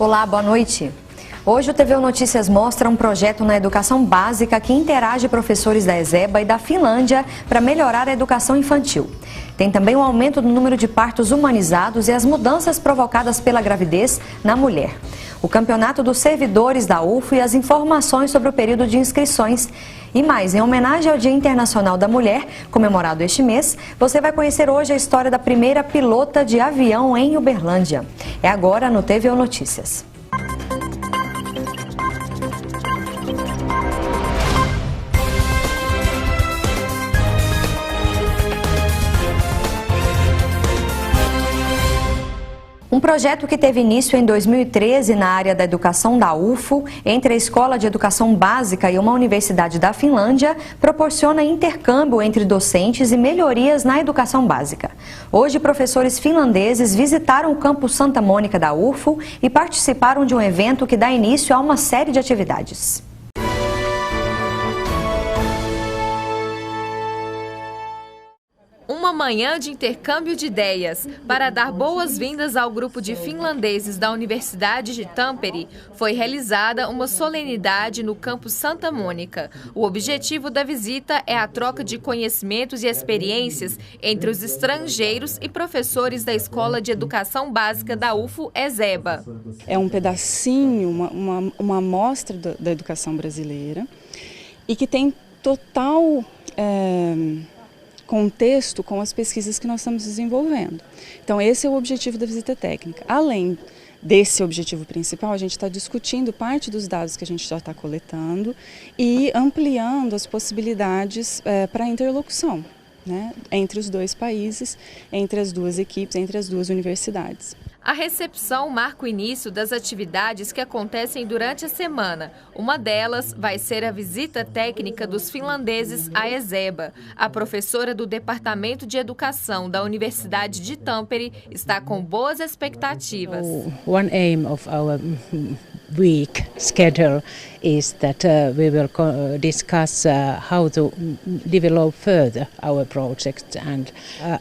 Olá, boa noite. Hoje o TVU Notícias mostra um projeto na educação básica que interage professores da ESEBA e da Finlândia para melhorar a educação infantil. Tem também um aumento do número de partos humanizados e as mudanças provocadas pela gravidez na mulher. O campeonato dos servidores da UFO e as informações sobre o período de inscrições. E mais, em homenagem ao Dia Internacional da Mulher, comemorado este mês, você vai conhecer hoje a história da primeira pilota de avião em Uberlândia. É agora no TVU Notícias. Um projeto que teve início em 2013 na área da educação da UFO, entre a Escola de Educação Básica e uma universidade da Finlândia, proporciona intercâmbio entre docentes e melhorias na educação básica. Hoje, professores finlandeses visitaram o campus Santa Mônica da UFO e participaram de um evento que dá início a uma série de atividades. Uma manhã de intercâmbio de ideias para dar boas-vindas ao grupo de finlandeses da Universidade de Tampere, foi realizada uma solenidade no campus Santa Mônica. O objetivo da visita é a troca de conhecimentos e experiências entre os estrangeiros e professores da Escola de Educação Básica da UFO ESEBA. É um pedacinho, uma amostra da educação brasileira e que tem total contexto com as pesquisas que nós estamos desenvolvendo. Então esse é o objetivo da visita técnica. Além desse objetivo principal, a gente está discutindo parte dos dados que a gente já está coletando e ampliando as possibilidades para interlocução, né, entre os dois países, entre as duas equipes, entre as duas universidades. A recepção marca o início das atividades que acontecem durante a semana. Uma delas vai ser a visita técnica dos finlandeses à ESEBA. A professora do Departamento de Educação da Universidade de Tampere está com boas expectativas. One aim of our week schedule is that we will discuss how to develop further our project, and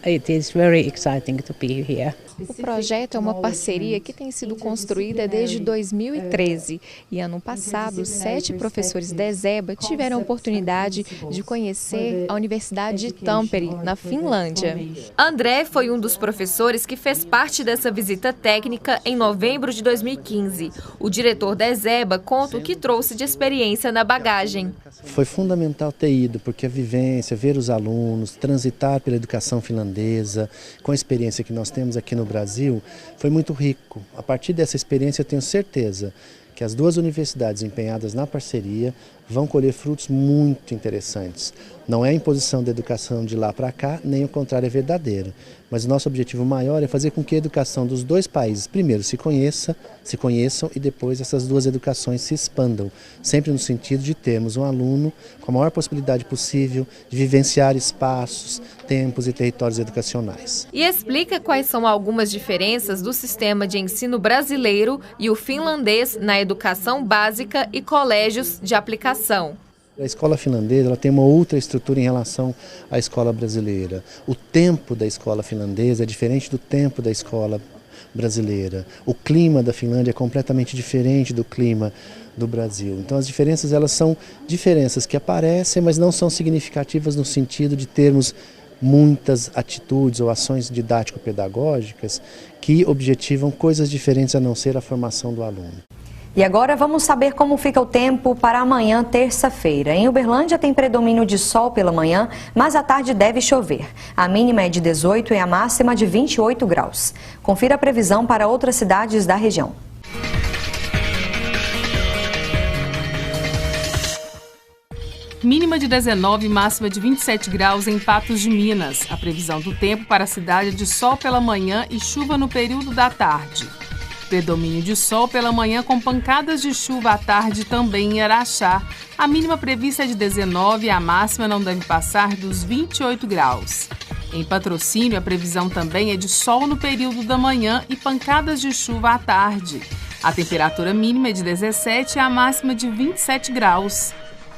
it is very exciting to be here. O projeto é uma parceria que tem sido construída desde 2013 e ano passado 7 professores da ESEBA tiveram a oportunidade de conhecer a Universidade de Tampere, na Finlândia. André foi um dos professores que fez parte dessa visita técnica em novembro de 2015. O diretor da ESEBA conta o que trouxe de experiência na bagagem. Foi fundamental ter ido, porque a vivência, ver os alunos, transitar pela educação finlandesa, com a experiência que nós temos aqui no Brasil, foi muito rico. A partir dessa experiência, eu tenho certeza que as duas universidades empenhadas na parceria vão colher frutos muito interessantes. Não é a imposição da educação de lá para cá, nem o contrário é verdadeiro. Mas o nosso objetivo maior é fazer com que a educação dos dois países, primeiro, se conheçam e depois essas duas educações se expandam. Sempre no sentido de termos um aluno com a maior possibilidade possível de vivenciar espaços, tempos e territórios educacionais. E explica quais são algumas diferenças do sistema de ensino brasileiro e o finlandês na educação básica e colégios de aplicação. A escola finlandesa ela tem uma outra estrutura em relação à escola brasileira. O tempo da escola finlandesa é diferente do tempo da escola brasileira. O clima da Finlândia é completamente diferente do clima do Brasil. Então as diferenças elas são diferenças que aparecem, mas não são significativas no sentido de termos muitas atitudes ou ações didático-pedagógicas que objetivam coisas diferentes a não ser a formação do aluno. E agora vamos saber como fica o tempo para amanhã, terça-feira. Em Uberlândia tem predomínio de sol pela manhã, mas à tarde deve chover. A mínima é de 18 e a máxima de 28 graus. Confira a previsão para outras cidades da região. Mínima de 19 e máxima de 27 graus em Patos de Minas. A previsão do tempo para a cidade é de sol pela manhã e chuva no período da tarde. Predomínio de sol pela manhã com pancadas de chuva à tarde também em Araxá. A mínima prevista é de 19 e a máxima não deve passar dos 28 graus. Em Patrocínio, a previsão também é de sol no período da manhã e pancadas de chuva à tarde. A temperatura mínima é de 17 e a máxima de 27 graus.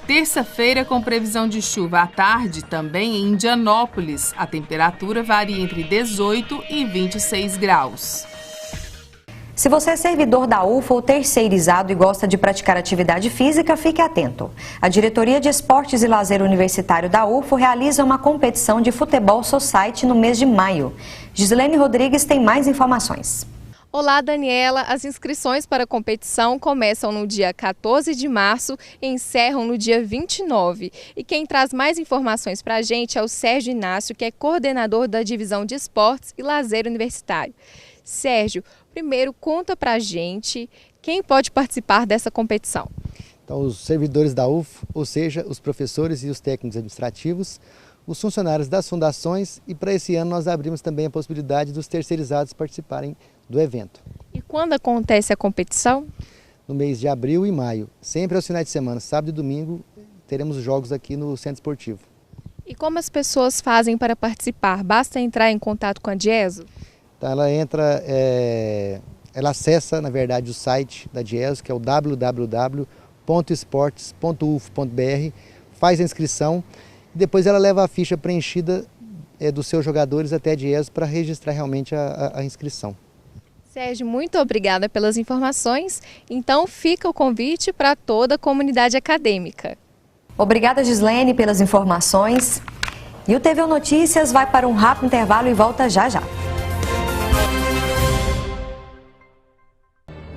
Terça-feira, com previsão de chuva à tarde, também em Indianópolis. A temperatura varia entre 18 e 26 graus. Se você é servidor da UFO ou terceirizado e gosta de praticar atividade física, fique atento. A Diretoria de Esportes e Lazer Universitário da UFO realiza uma competição de futebol society no mês de maio. Gislene Rodrigues tem mais informações. Olá, Daniela. As inscrições para a competição começam no dia 14 de março e encerram no dia 29. E quem traz mais informações para a gente é o Sérgio Inácio, que é coordenador da Divisão de Esportes e Lazer Universitário. Sérgio, primeiro conta para a gente quem pode participar dessa competição. Então, os servidores da UFO, ou seja, os professores e os técnicos administrativos, os funcionários das fundações, e para esse ano nós abrimos também a possibilidade dos terceirizados participarem do evento. E quando acontece a competição? No mês de abril e maio, sempre aos finais de semana, sábado e domingo, teremos jogos aqui no Centro Esportivo. E como as pessoas fazem para participar? Basta entrar em contato com a DIESO? Então, ela acessa, na verdade, o site da DIESO, que é o www.esportes.ufo.br, faz a inscrição e depois ela leva a ficha preenchida dos seus jogadores até a DIESO para registrar realmente a inscrição. Sérgio, muito obrigada pelas informações. Então fica o convite para toda a comunidade acadêmica. Obrigada, Gislene, pelas informações. E o TV Notícias vai para um rápido intervalo e volta já já.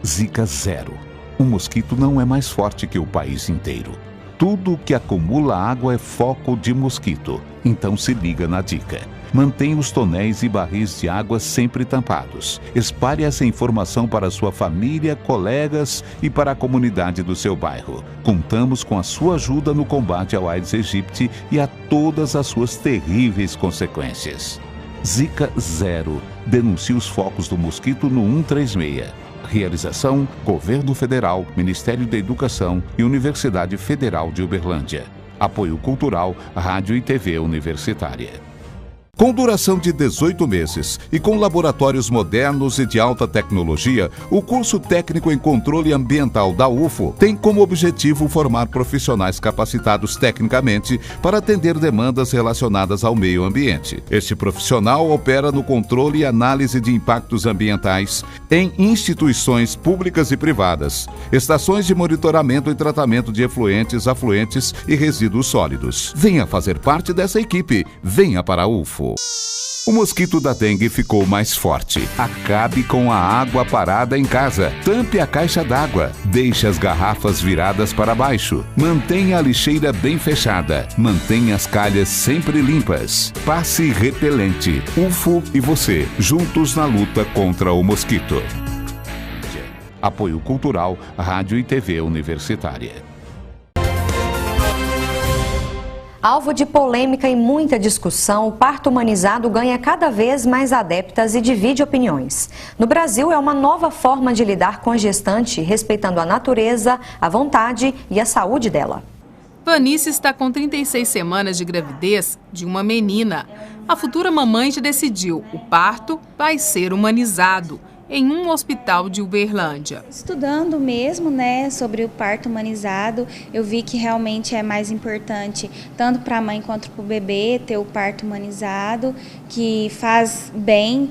Zika zero. O mosquito não é mais forte que o país inteiro. Tudo que acumula água é foco de mosquito. Então se liga na dica. Mantenha os tonéis e barris de água sempre tampados. Espalhe essa informação para sua família, colegas e para a comunidade do seu bairro. Contamos com a sua ajuda no combate ao Aedes aegypti e a todas as suas terríveis consequências. Zika zero. Denuncie os focos do mosquito no 136. Realização: Governo Federal, Ministério da Educação e Universidade Federal de Uberlândia. Apoio Cultural, Rádio e TV Universitária. Com duração de 18 meses e com laboratórios modernos e de alta tecnologia, o curso técnico em controle ambiental da UFO tem como objetivo formar profissionais capacitados tecnicamente para atender demandas relacionadas ao meio ambiente. Este profissional opera no controle e análise de impactos ambientais em instituições públicas e privadas, estações de monitoramento e tratamento de efluentes, afluentes e resíduos sólidos. Venha fazer parte dessa equipe. Venha para a UFO. O mosquito da dengue ficou mais forte. Acabe com a água parada em casa. Tampe a caixa d'água. Deixe as garrafas viradas para baixo. Mantenha a lixeira bem fechada. Mantenha as calhas sempre limpas. Passe repelente. UFO e você, juntos na luta contra o mosquito. Apoio Cultural, Rádio e TV Universitária. Alvo de polêmica e muita discussão, o parto humanizado ganha cada vez mais adeptas e divide opiniões. No Brasil, é uma nova forma de lidar com a gestante, respeitando a natureza, a vontade e a saúde dela. Vanice está com 36 semanas de gravidez de uma menina. A futura mamãe já decidiu: o parto vai ser humanizado em um hospital de Uberlândia. Estudando mesmo, sobre o parto humanizado, eu vi que realmente é mais importante, tanto para a mãe quanto para o bebê, ter o parto humanizado, que faz bem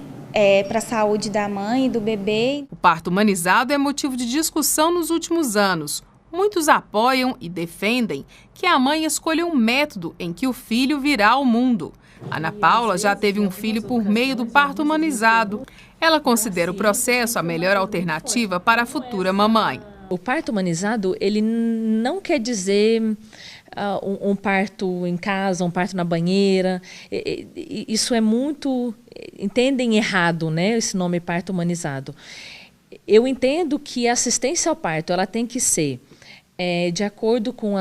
para a saúde da mãe e do bebê. O parto humanizado é motivo de discussão nos últimos anos. Muitos apoiam e defendem que a mãe escolha um método em que o filho virá ao mundo. Ana Paula já teve um filho por meio do parto humanizado. Ela considera o processo a melhor alternativa para a futura mamãe. O parto humanizado, ele não quer dizer um parto em casa, um parto na banheira. Isso é muito... Entendem errado, esse nome parto humanizado. Eu entendo que a assistência ao parto ela tem que ser de acordo com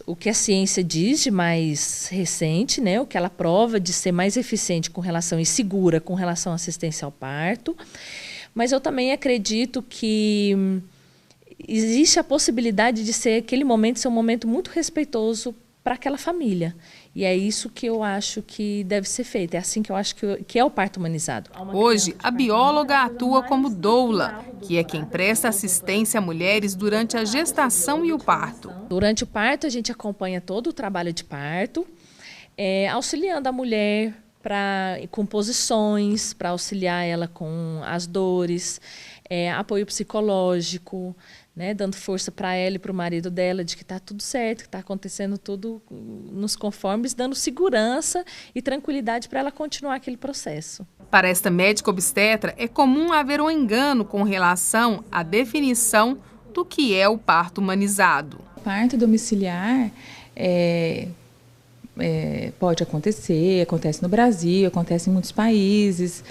o que a ciência diz de mais recente, o que ela prova de ser mais eficiente com relação e segura com relação à assistência ao parto. Mas eu também acredito que existe a possibilidade de ser aquele momento ser um momento muito respeitoso para aquela família. E é isso que eu acho que deve ser feito. É assim que eu acho que é o parto humanizado. Hoje, a bióloga atua como doula, que é quem presta assistência a mulheres durante a gestação e o parto. Durante o parto, a gente acompanha todo o trabalho de parto, auxiliando a mulher com posições, para auxiliar ela com as dores, apoio psicológico, né, dando força para ela e para o marido dela de que está tudo certo, que está acontecendo tudo nos conformes, dando segurança e tranquilidade para ela continuar aquele processo. Para esta médica obstetra, é comum haver um engano com relação à definição do que é o parto humanizado. O parto domiciliar pode acontecer, acontece no Brasil, acontece em muitos países,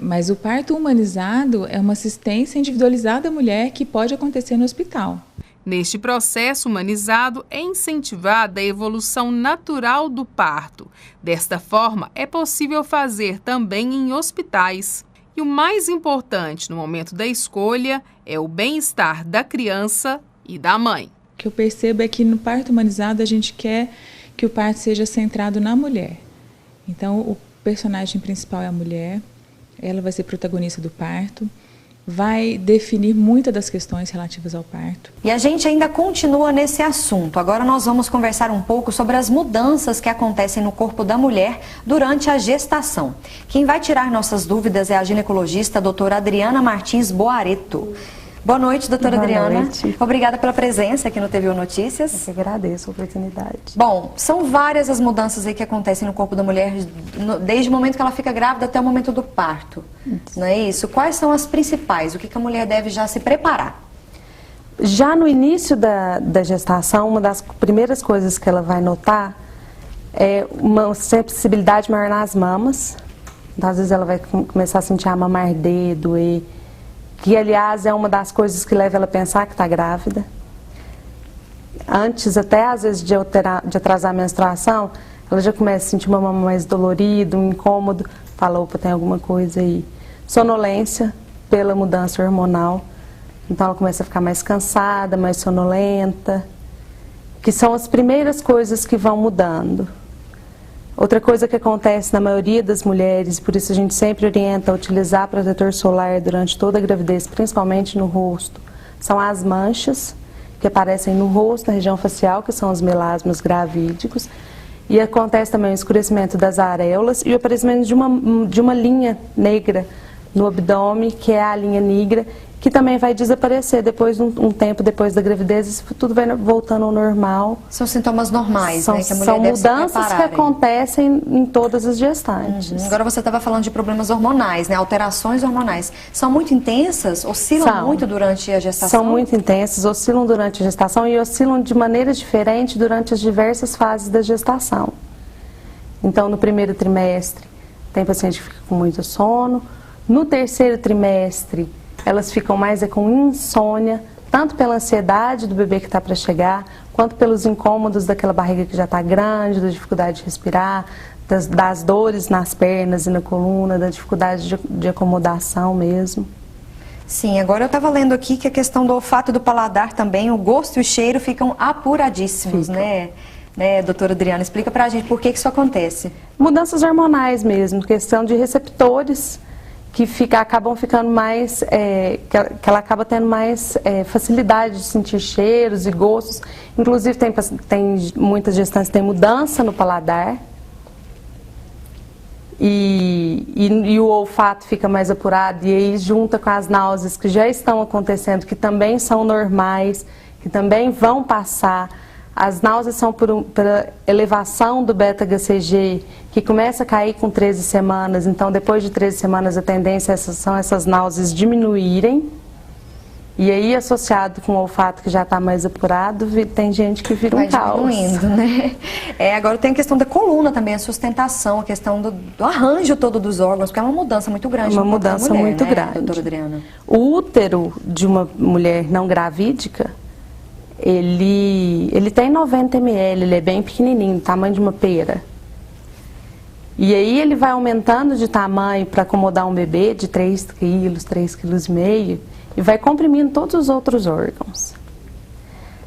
mas o parto humanizado é uma assistência individualizada à mulher que pode acontecer no hospital. Neste processo humanizado é incentivada a evolução natural do parto. Desta forma, é possível fazer também em hospitais. E o mais importante no momento da escolha é o bem-estar da criança e da mãe. O que eu percebo é que no parto humanizado a gente quer que o parto seja centrado na mulher. Então, o personagem principal é a mulher, ela vai ser protagonista do parto, vai definir muitas das questões relativas ao parto. E a gente ainda continua nesse assunto. Agora nós vamos conversar um pouco sobre as mudanças que acontecem no corpo da mulher durante a gestação. Quem vai tirar nossas dúvidas é a ginecologista doutora Adriana Martins Boareto. Boa noite, doutora Adriana. Boa noite. Obrigada pela presença aqui no TVU Notícias. Eu que agradeço a oportunidade. Bom, são várias as mudanças aí que acontecem no corpo da mulher, desde o momento que ela fica grávida até o momento do parto. Não é isso? Quais são as principais? O que a mulher deve já se preparar? Já no início da gestação, uma das primeiras coisas que ela vai notar é uma sensibilidade maior nas mamas. Então, às vezes ela vai começar a sentir a mama arder, doer, que aliás é uma das coisas que leva ela a pensar que está grávida. Antes, até às vezes de atrasar a menstruação, ela já começa a sentir uma mama mais dolorida, um incômodo, fala, opa, tem alguma coisa aí. Sonolência pela mudança hormonal, então ela começa a ficar mais cansada, mais sonolenta, que são as primeiras coisas que vão mudando. Outra coisa que acontece na maioria das mulheres, por isso a gente sempre orienta a utilizar protetor solar durante toda a gravidez, principalmente no rosto, são as manchas que aparecem no rosto, na região facial, que são os melasmas gravídicos, e acontece também o escurecimento das areolas e o aparecimento de uma linha negra no abdômen, que é a linha negra, que também vai desaparecer depois, um tempo depois da gravidez, isso tudo vai voltando ao normal. São sintomas normais, né? Que a mulher são deve mudanças que acontecem em todas as gestantes. Agora você estava falando de problemas hormonais, né? Alterações hormonais. São muito intensas? Oscilam muito durante a gestação? São muito intensas, oscilam durante a gestação e oscilam de maneira diferente durante as diversas fases da gestação. Então, no primeiro trimestre, tem paciente que fica com muito sono. No terceiro trimestre, elas ficam mais com insônia, tanto pela ansiedade do bebê que está para chegar, quanto pelos incômodos daquela barriga que já está grande, da dificuldade de respirar, das dores nas pernas e na coluna, da dificuldade de acomodação mesmo. Sim, agora eu estava lendo aqui que a questão do olfato e do paladar também, o gosto e o cheiro ficam apuradíssimos, né, doutora Adriana? Explica pra gente por que isso acontece. Mudanças hormonais mesmo, questão de receptores, que acabam ficando mais, que ela acaba tendo mais facilidade de sentir cheiros e gostos. Inclusive tem muitas gestantes que têm mudança no paladar e o olfato fica mais apurado, e aí junta com as náuseas que já estão acontecendo, que também são normais, que também vão passar. As náuseas são pela elevação do beta-HCG, que começa a cair com 13 semanas. Então, depois de 13 semanas, a tendência são essas náuseas diminuírem. E aí, associado com o olfato que já está mais apurado, tem gente que vira um caos. Vai diminuindo, né? Agora tem a questão da coluna também, a sustentação, a questão do arranjo todo dos órgãos, porque é uma mudança muito grande. Uma mudança muito grande. Doutora Adriana? O útero de uma mulher não gravídica, ele tem 90 ml, ele é bem pequenininho, tamanho de uma pera. E aí ele vai aumentando de tamanho para acomodar um bebê de 3 quilos, 3,5 kg, e vai comprimindo todos os outros órgãos.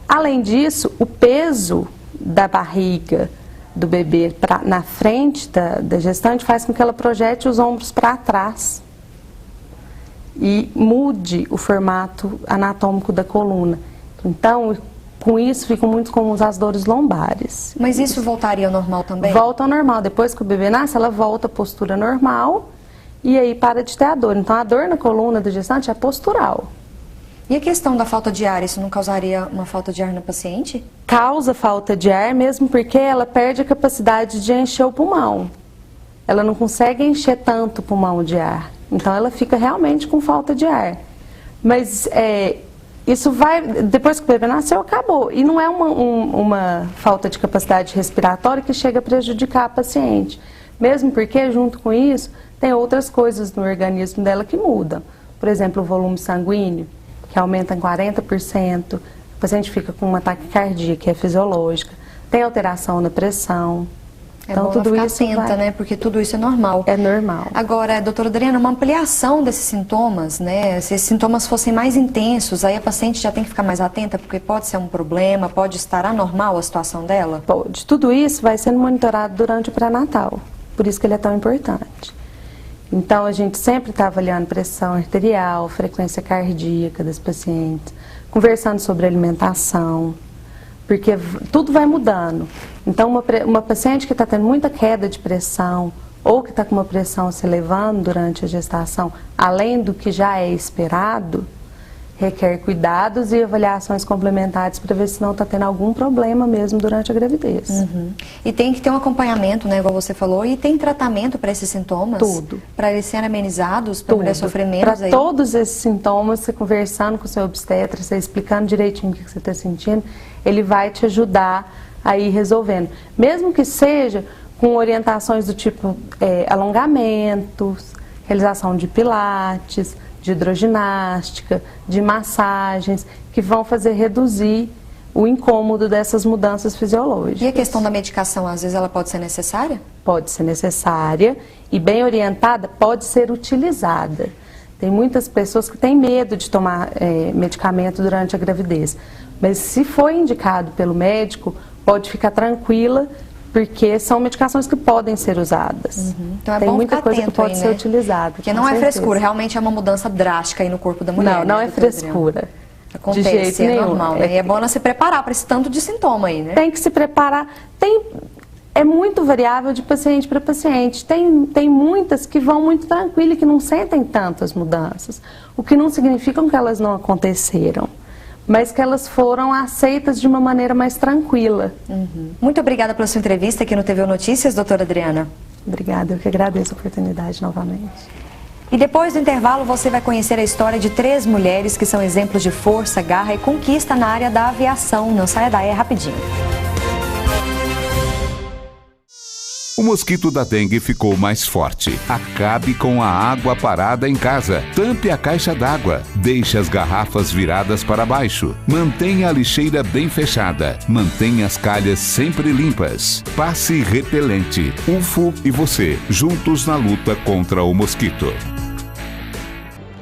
Além disso, o peso da barriga do bebê na frente da gestante faz com que ela projete os ombros para trás e mude o formato anatômico da coluna. Então, Com isso, ficam muito comuns as dores lombares. Mas isso voltaria ao normal também? Volta ao normal. Depois que o bebê nasce, ela volta à postura normal e aí para de ter a dor. Então, a dor na coluna do gestante é postural. E a questão da falta de ar, isso não causaria uma falta de ar na paciente? Causa falta de ar, mesmo porque ela perde a capacidade de encher o pulmão. Ela não consegue encher tanto o pulmão de ar. Então, ela fica realmente com falta de ar. Mas isso vai, depois que o bebê nasceu, acabou. E não é uma falta de capacidade respiratória que chega a prejudicar a paciente. Mesmo porque, junto com isso, tem outras coisas no organismo dela que mudam. Por exemplo, o volume sanguíneo, que aumenta em 40%. O paciente fica com uma taquicardia, que é fisiológica. Tem alteração na pressão. Então, bom tudo ficar isso atenta, né? Porque tudo isso é normal. É normal. Agora, doutora Adriana, uma ampliação desses sintomas, né? Se esses sintomas fossem mais intensos, aí a paciente já tem que ficar mais atenta, porque pode ser um problema, pode estar anormal a situação dela? Pode. Tudo isso vai sendo monitorado durante o pré-natal. Por isso que ele é tão importante. Então, a gente sempre está avaliando pressão arterial, frequência cardíaca das pacientes, conversando sobre alimentação, porque tudo vai mudando. Então, uma paciente que está tendo muita queda de pressão ou que está com uma pressão se elevando durante a gestação, além do que já é esperado, requer cuidados e avaliações complementares para ver se não está tendo algum problema mesmo durante a gravidez. Uhum. E tem que ter um acompanhamento, né, igual você falou, e tem tratamento para esses sintomas? Tudo. Para eles serem amenizados, para a mulher sofrer menos? Para todos esses sintomas, você conversando com o seu obstetra, você explicando direitinho o que você está sentindo, ele vai te ajudar a ir resolvendo. Mesmo que seja com orientações do tipo alongamentos, realização de pilates, de hidroginástica, de massagens, que vão fazer reduzir o incômodo dessas mudanças fisiológicas. E a questão da medicação, às vezes ela pode ser necessária? Pode ser necessária e bem orientada pode ser utilizada. Tem muitas pessoas que têm medo de tomar medicamento durante a gravidez, mas se for indicado pelo médico, pode ficar tranquila, porque são medicações que podem ser usadas. Uhum. Então é Tem bom muita ficar coisa atento que pode aí, ser né? utilizada. Porque não é frescura, realmente é uma mudança drástica aí no corpo da mulher. Não né, é frescura. Acontece, de jeito nenhum. Normal, né? E é bom ela se preparar para esse tanto de sintoma aí, né? Tem que se preparar. É muito variável de paciente para paciente. Tem muitas que vão muito tranquilas e que não sentem tantas mudanças. O que não significa que elas não aconteceram, mas que elas foram aceitas de uma maneira mais tranquila. Uhum. Muito obrigada pela sua entrevista aqui no TVU Notícias, doutora Adriana. Obrigada, eu que agradeço a oportunidade novamente. E depois do intervalo você vai conhecer a história de 3 mulheres que são exemplos de força, garra e conquista na área da aviação. Não saia daí, é rapidinho. O mosquito da dengue ficou mais forte. Acabe com a água parada em casa. Tampe a caixa d'água. Deixe as garrafas viradas para baixo. Mantenha a lixeira bem fechada. Mantenha as calhas sempre limpas. Passe repelente. UFO e você, juntos na luta contra o mosquito.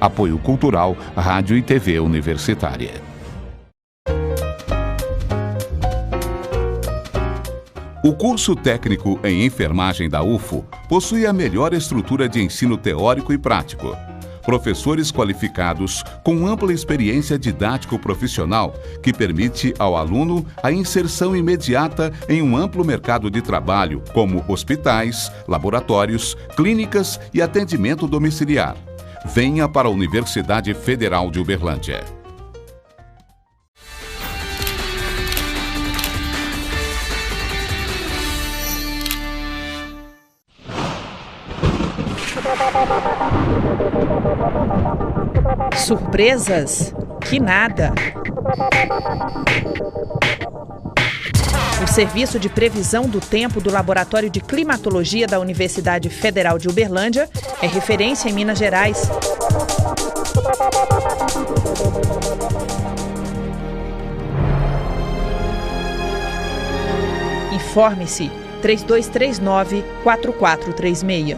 Apoio Cultural, Rádio e TV Universitária. O curso técnico em enfermagem da UFO possui a melhor estrutura de ensino teórico e prático. Professores qualificados com ampla experiência didático-profissional que permite ao aluno a inserção imediata em um amplo mercado de trabalho, como hospitais, laboratórios, clínicas e atendimento domiciliar. Venha para a Universidade Federal de Uberlândia. Surpresas? Que nada! O Serviço de Previsão do Tempo do Laboratório de Climatologia da Universidade Federal de Uberlândia é referência em Minas Gerais. Informe-se 3239-4436.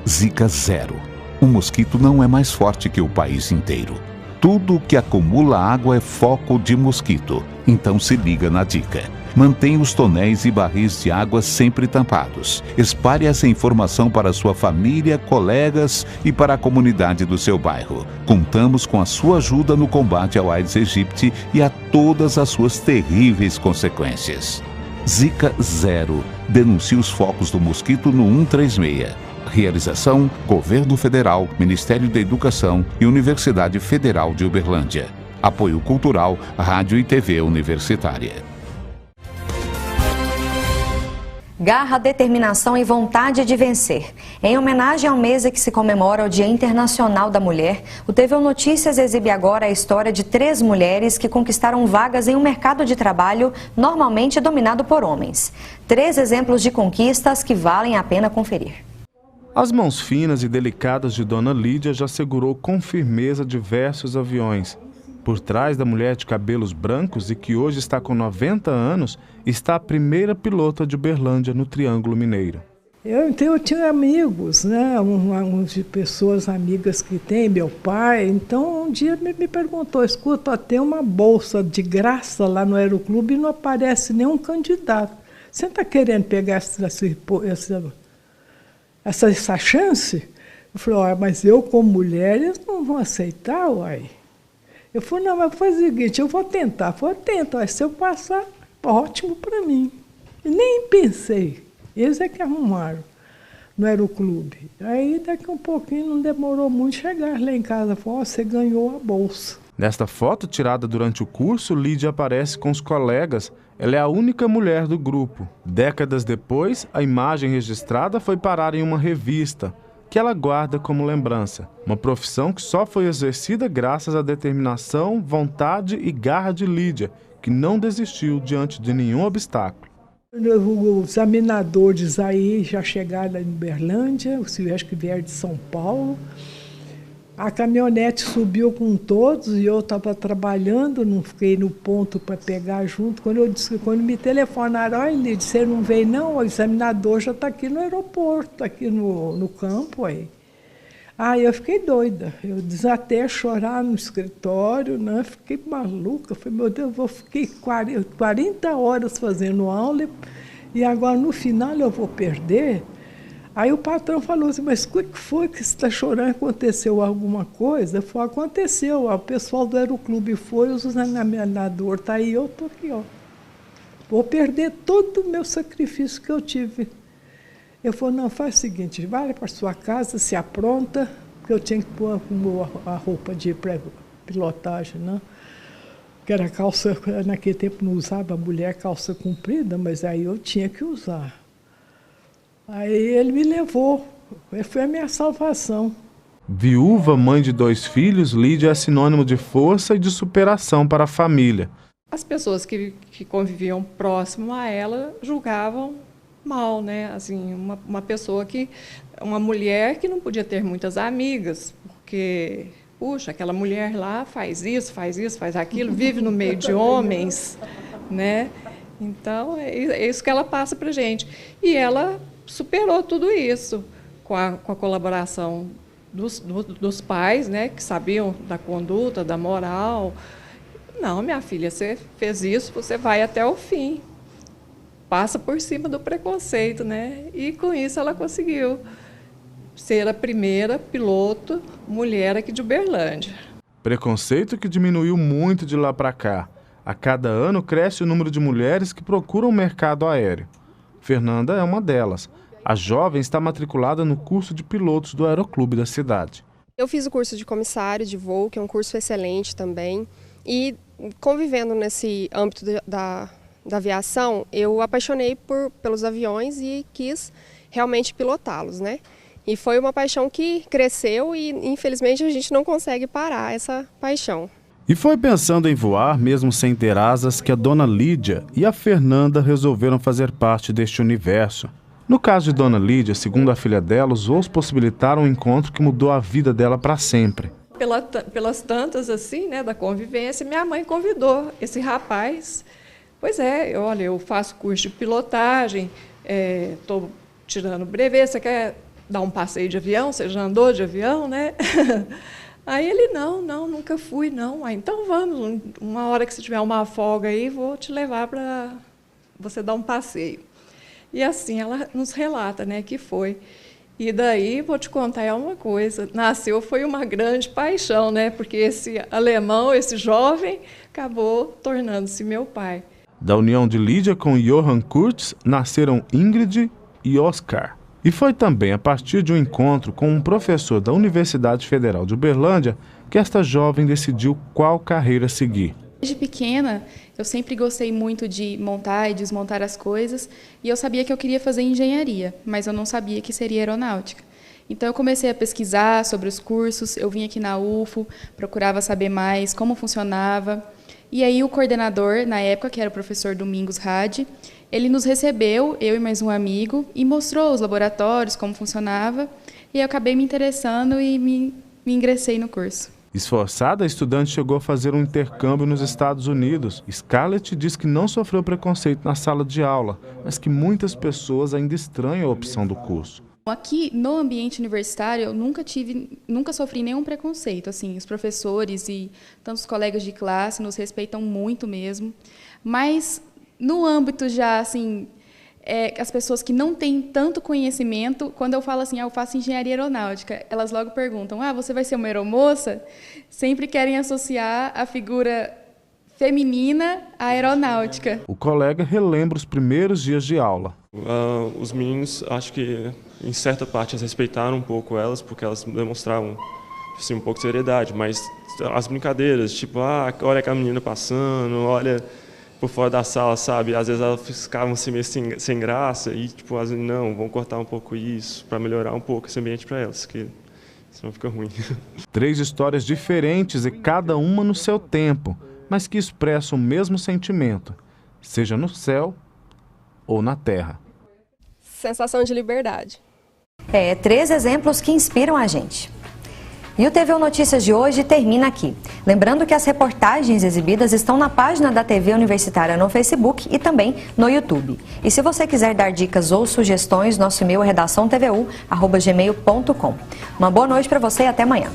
Zika zero. O mosquito não é mais forte que o país inteiro. Tudo que acumula água é foco de mosquito. Então se liga na dica. Mantenha os tonéis e barris de água sempre tampados. Espalhe essa informação para sua família, colegas e para a comunidade do seu bairro. Contamos com a sua ajuda no combate ao Aedes aegypti e a todas as suas terríveis consequências. Zika Zero. Denuncie os focos do mosquito no 136. Realização: Governo Federal, Ministério da Educação e Universidade Federal de Uberlândia. Apoio Cultural, Rádio e TV Universitária. Garra, determinação e vontade de vencer. Em homenagem ao mês em que se comemora o Dia Internacional da Mulher, o TV Notícias exibe agora a história de 3 mulheres que conquistaram vagas em um mercado de trabalho normalmente dominado por homens. 3 exemplos de conquistas que valem a pena conferir. As mãos finas e delicadas de Dona Lídia já segurou com firmeza diversos aviões. Por trás da mulher de cabelos brancos e que hoje está com 90 anos, está a primeira pilota de Uberlândia no Triângulo Mineiro. Eu tinha amigos, né? Uns de pessoas amigas que tem, meu pai. Então um dia me perguntou, escuta, tem uma bolsa de graça lá no Aeroclube e não aparece nenhum candidato. Você está querendo pegar essa chance? Eu falei, mas eu como mulher, eles não vão aceitar, uai. Eu falei, não, mas foi o seguinte, eu vou tentar. Se eu passar, ótimo para mim. E nem pensei. Eles é que arrumaram no Aeroclube. Aí, daqui um pouquinho, não demorou muito chegar lá em casa. Falei, você ganhou a bolsa. Nesta foto, tirada durante o curso, Lídia aparece com os colegas. Ela é a única mulher do grupo. Décadas depois, a imagem registrada foi parar em uma revista, que ela guarda como lembrança. Uma profissão que só foi exercida graças à determinação, vontade e garra de Lídia, que não desistiu diante de nenhum obstáculo. Os examinadores aí já chegaram em Uberlândia, acho que vieram de São Paulo. A caminhonete subiu com todos e eu estava trabalhando, não fiquei no ponto para pegar junto. Quando me telefonaram, olha, Lídia, você não veio não? O examinador já está aqui no aeroporto, aqui no campo. Aí eu fiquei doida, eu desatei a chorar no escritório, né? Fiquei maluca, falei, meu Deus, fiquei 40 horas fazendo aula e agora no final eu vou perder? Aí o patrão falou assim, mas o que foi que você está chorando? Aconteceu alguma coisa? Eu falei, aconteceu, o pessoal do Aeroclube foi, os examinadores está aí, eu estou aqui, ó. Vou perder todo o meu sacrifício que eu tive. Eu falei, não, faz o seguinte, vai para sua casa, se apronta, porque eu tinha que pôr a roupa de pilotagem, né? Que era calça, naquele tempo não usava mulher calça comprida, mas aí eu tinha que usar. Aí ele me levou, foi a minha salvação. Viúva, mãe de 2 filhos, Lídia é sinônimo de força e de superação para a família. As pessoas que conviviam próximo a ela julgavam mal, né? Assim, uma mulher que não podia ter muitas amigas, porque, puxa, aquela mulher lá faz isso, faz aquilo, vive no meio de homens, né? Então, é isso que ela passa para a gente. E ela superou tudo isso com a colaboração dos pais, né, que sabiam da conduta, da moral. Não, minha filha, você fez isso, você vai até o fim. Passa por cima do preconceito, né? E com isso ela conseguiu ser a primeira piloto mulher aqui de Uberlândia. Preconceito que diminuiu muito de lá para cá. A cada ano cresce o número de mulheres que procuram o mercado aéreo. Fernanda é uma delas. A jovem está matriculada no curso de pilotos do Aeroclube da cidade. Eu fiz o curso de comissário de voo, que é um curso excelente também. E convivendo nesse âmbito da aviação, eu apaixonei pelos aviões e quis realmente pilotá-los, né? E foi uma paixão que cresceu e, infelizmente, a gente não consegue parar essa paixão. E foi pensando em voar, mesmo sem ter asas, que a Dona Lídia e a Fernanda resolveram fazer parte deste universo. No caso de Dona Lídia, segundo a filha dela, os voos possibilitaram um encontro que mudou a vida dela para sempre. Pelas tantas, assim, né, da convivência, minha mãe convidou esse rapaz. Pois é, olha, eu faço curso de pilotagem, estou tirando brevet, você quer dar um passeio de avião? Você já andou de avião, né? Aí ele, não, nunca fui, não. Então vamos, uma hora que você tiver uma folga aí, vou te levar para você dar um passeio. E assim, ela nos relata, né, que foi. E daí, vou te contar uma coisa, nasceu, foi uma grande paixão, né, porque esse alemão, esse jovem, acabou tornando-se meu pai. Da união de Lídia com Johann Kurtz, nasceram Ingrid e Oscar. E foi também a partir de um encontro com um professor da Universidade Federal de Uberlândia que esta jovem decidiu qual carreira seguir. Desde pequena, eu sempre gostei muito de montar e desmontar as coisas, e eu sabia que eu queria fazer engenharia, mas eu não sabia que seria aeronáutica. Então eu comecei a pesquisar sobre os cursos, eu vim aqui na UFO, procurava saber mais como funcionava, e aí o coordenador, na época, que era o professor Domingos Hadi, ele nos recebeu, eu e mais um amigo, e mostrou os laboratórios, como funcionava, e eu acabei me interessando e me ingressei no curso. Esforçada, a estudante chegou a fazer um intercâmbio nos Estados Unidos. Scarlett diz que não sofreu preconceito na sala de aula, mas que muitas pessoas ainda estranham a opção do curso. Aqui no ambiente universitário eu nunca sofri nenhum preconceito. Assim, os professores e tantos colegas de classe nos respeitam muito mesmo. Mas no âmbito já assim, as pessoas que não têm tanto conhecimento, quando eu falo assim, eu faço engenharia aeronáutica, elas logo perguntam, você vai ser uma aeromoça? Sempre querem associar a figura feminina à aeronáutica. O colega relembra os primeiros dias de aula. Os meninos, acho que em certa parte eles respeitaram um pouco elas, porque elas demonstravam assim, um pouco de seriedade, mas as brincadeiras, tipo, olha aquela menina passando, olha por fora da sala, sabe? Às vezes elas ficavam assim, meio sem graça e, tipo, às vezes, não, vamos cortar um pouco isso para melhorar um pouco esse ambiente para elas, que senão fica ruim. 3 histórias diferentes e cada uma no seu tempo, mas que expressam o mesmo sentimento, seja no céu ou na terra. Sensação de liberdade. 3 exemplos que inspiram a gente. E o TVU Notícias de hoje termina aqui. Lembrando que as reportagens exibidas estão na página da TV Universitária no Facebook e também no YouTube. E se você quiser dar dicas ou sugestões, nosso e-mail é redaçãotvu@gmail.com. Uma boa noite para você e até amanhã.